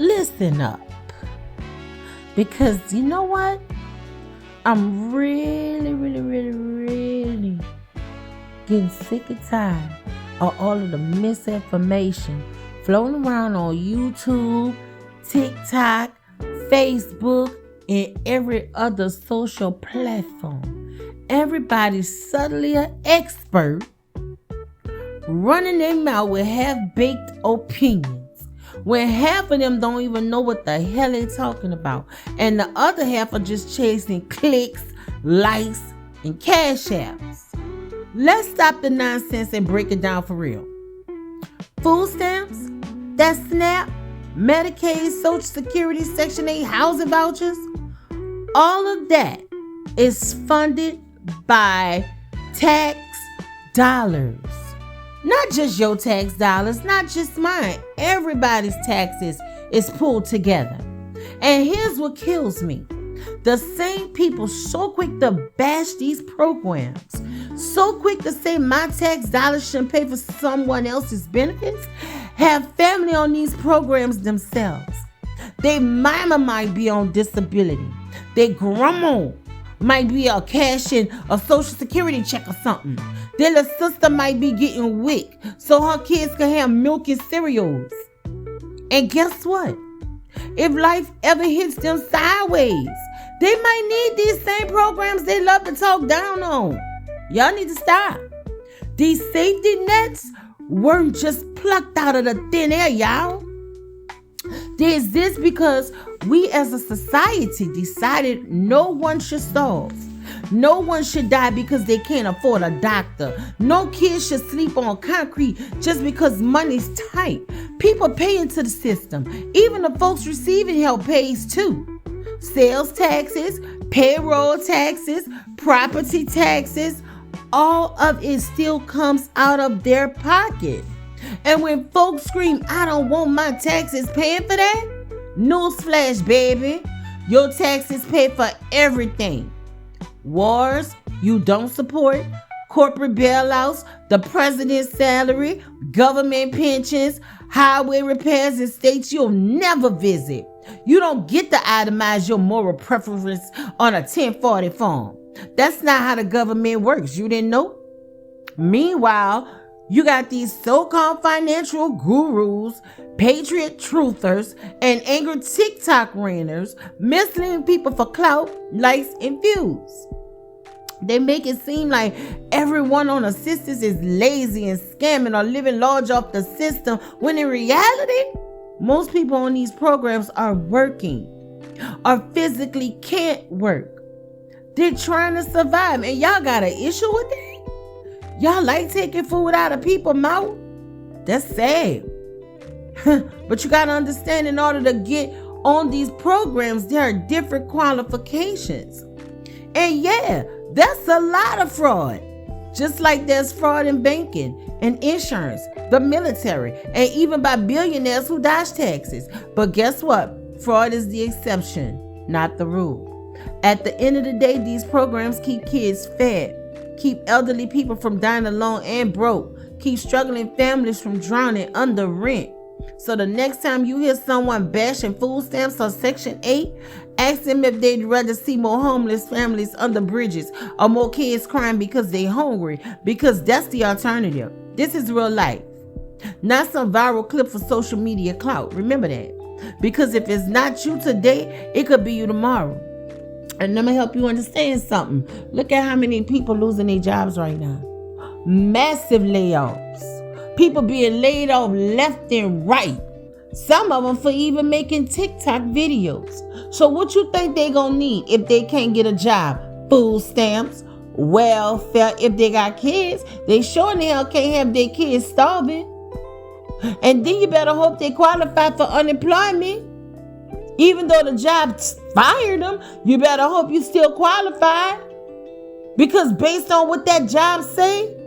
listen up. Because you know what? I'm really getting sick and tired of all of the misinformation floating around on YouTube, TikTok, Facebook, and every other social platform. Everybody's suddenly an expert running their mouth with half-baked opinions when half of them don't even know what the hell they're talking about, and the other half are just chasing clicks, likes, and cash apps. Let's stop the nonsense and break it down for real. Food stamps, that SNAP, Medicaid, Social Security, Section 8 housing vouchers, all of that is funded by tax dollars. Not just your tax dollars, not just mine. Everybody's taxes is pulled together. And here's what kills me. The same people so quick to bash these programs, so quick to say my tax dollars shouldn't pay for someone else's benefits, have family on these programs themselves. Their mama might be on disability. Their grandma might be cashing a social security check or something. Their little sister might be getting WIC so her kids can have milk and cereals. And guess what? If life ever hits them sideways, they might need these same programs they love to talk down on. Y'all need to stop. These safety nets weren't just plucked out of the thin air, y'all. They exist because we as a society decided no one should starve. No one should die because they can't afford a doctor. No kids should sleep on concrete just because money's tight. People pay into the system. Even the folks receiving help pays too. Sales taxes, payroll taxes, property taxes, all of it still comes out of their pocket. And when folks scream, I don't want my taxes paying for that, newsflash, baby, your taxes pay for everything. Wars you don't support, corporate bailouts, the president's salary, government pensions, highway repairs in states you'll never visit. You don't get to itemize your moral preference on a 1040 form. That's not how the government works. You didn't know? Meanwhile, you got these so-called financial gurus, patriot truthers, and angry TikTok ranters misleading people for clout, likes, and views. They make it seem like everyone on assistance is lazy and scamming or living large off the system, when in reality, most people on these programs are working or physically can't work. They're trying to survive, and y'all got an issue with that? Y'all like taking food out of people's mouth? That's sad. But you got to understand, in order to get on these programs, there are different qualifications. And yeah, that's a lot of fraud. Just like there's fraud in banking and insurance, the military, and even by billionaires who dodge taxes. But guess what? Fraud is the exception, not the rule. At the end of the day, these programs keep kids fed, keep elderly people from dying alone and broke, keep struggling families from drowning under rent. So the next time you hear someone bashing food stamps or Section 8, ask them if they'd rather see more homeless families under bridges or more kids crying because they're hungry, because that's the alternative. This is real life, not some viral clip for social media clout. Remember that. Because if it's not you today, it could be you tomorrow. And let me help you understand something. Look at how many people losing their jobs right now. Massive layoffs. People being laid off left and right. Some of them for even making TikTok videos. So what you think they gonna need if they can't get a job? Food stamps, welfare. If they got kids, they sure the hell can't have their kids starving. And then you better hope they qualify for unemployment. Even though the job fired them, you better hope you still qualify. Because based on what that job say,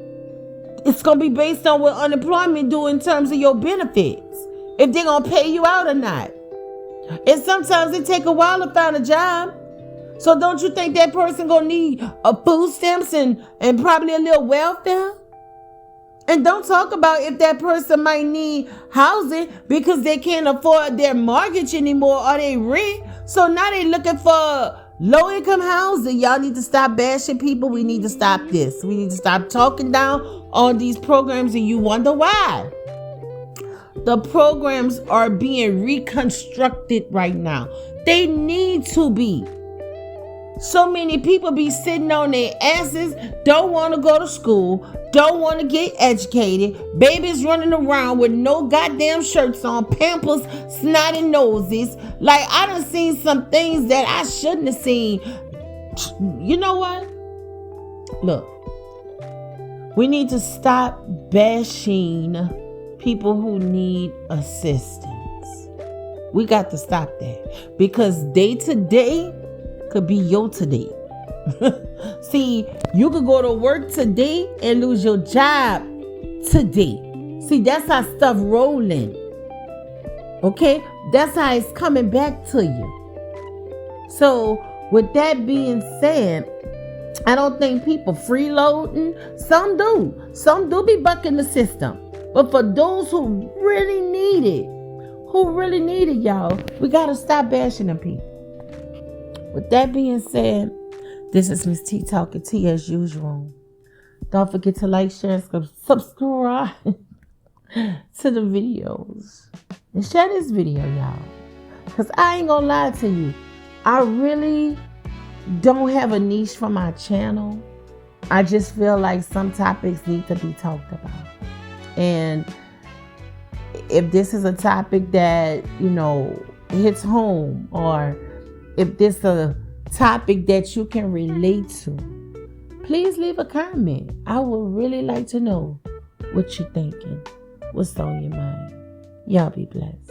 it's going to be based on what unemployment do in terms of your benefits. If they're going to pay you out or not. And sometimes it take a while to find a job. So don't you think that person going to need a food stamps and probably a little welfare? And don't talk about if that person might need housing because they can't afford their mortgage anymore or they rent. So now they looking for low income housing. Y'all need to stop bashing people. We need to stop this. We need to stop talking down on these programs, and you wonder why. The programs are being reconstructed right now. They need to be. So many people be sitting on their asses, don't want to go to school, don't want to get educated. Babies running around with no goddamn shirts on, pampers, snotty noses. Like, I done seen some things that I shouldn't have seen. You know what? Look, we need to stop bashing people who need assistance. We got to stop that, because day to day could be your today. See, you could go to work today and lose your job today. See, that's how stuff rolling. Okay? That's how it's coming back to you. So, with that being said, I don't think people freeloading. Some do. Some do be bucking the system. But for those who really need it, y'all, we got to stop bashing them people. With that being said, this is Miss T talking T as usual. Don't forget to like, share, and subscribe to the videos. And share this video, y'all. Because I ain't gonna lie to you. I really don't have a niche for my channel. I just feel like some topics need to be talked about. And if this is a topic that, hits home, or if this is a topic that you can relate to, please leave a comment. I would really like to know what you're thinking. What's on your mind? Y'all be blessed.